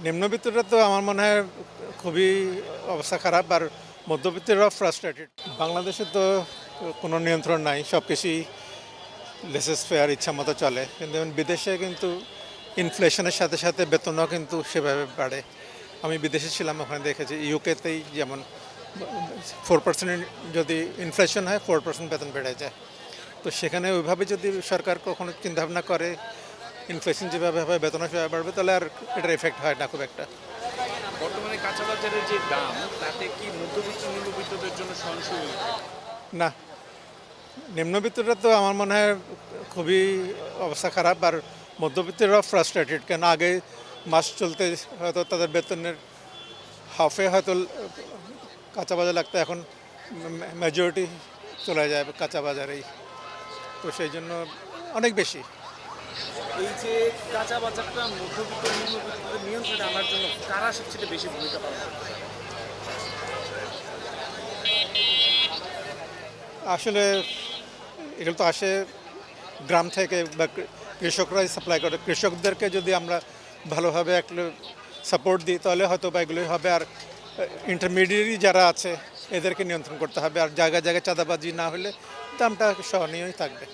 নিম্নবিত্তরা তো আমার মনে হয় খুবই অবস্থা খারাপ, আর মধ্যবিত্তরাও ফ্রাস্ট্রেটেড। বাংলাদেশে তো কোনো নিয়ন্ত্রণ নাই, সব কিছুই লেসেস ফেয়ার, ইচ্ছা মতো চলে। কিন্তু বিদেশে কিন্তু ইনফ্লেশনের সাথে সাথে বেতনও কিন্তু সেভাবে বাড়ে। আমি বিদেশে ছিলাম, ওখানে দেখেছি ইউকেতেই যেমন 4% যদি ইনফ্লেশন হয় 4% বেতন বেড়ে যায়। তো সেখানে ওইভাবে যদি সরকার কখনো চিন্তাভাবনা করে ইনফ্লেশন যেভাবে হবে বেতনও সেভাবে বাড়বে, তাহলে আর এটার এফেক্ট হয় না খুব একটা। বর্তমানে কাঁচা বাজারের যে দাম তাতে কি মধ্যবিত্ত নিম্নবিত্তদের জন্য সহনশীল? না, নিম্নবিত্তরা তো আমার মনে হয় খুবই অবস্থা খারাপ, আর মধ্যবিত্তরাও ফ্রাস্ট্রেটেড। কেন আগে মাস চলতে হয়তো তাদের বেতনের হাফে হয়তো কাঁচা বাজার লাগতো, এখন মেজরিটি চলে যায় কাঁচা বাজারেই। তো সেই জন্য অনেক বেশি। এই যে কাঁচা বাজারটা মধ্যবিত্ত নিম্নবিত্তদের নিয়ন্ত্রণে আনার জন্য কারা সবচেয়ে বেশি ভূমিকা পালন করে? আসলে এগুলো তো আসে গ্রাম থেকে, বা কৃষকরাই সাপ্লাই করে। কৃষকদেরকে যদি আমরা ভালোভাবে একটা সাপোর্ট দিই, তাহলে হয়তো বা এগুলোই হবে। আর ইন্টারমিডিয়েট যারা আছে এদেরকে নিয়ন্ত্রণ করতে হবে, আর জায়গায় জায়গায় চাঁদাবাজি না হলে দামটা সহনীয়ই থাকবে।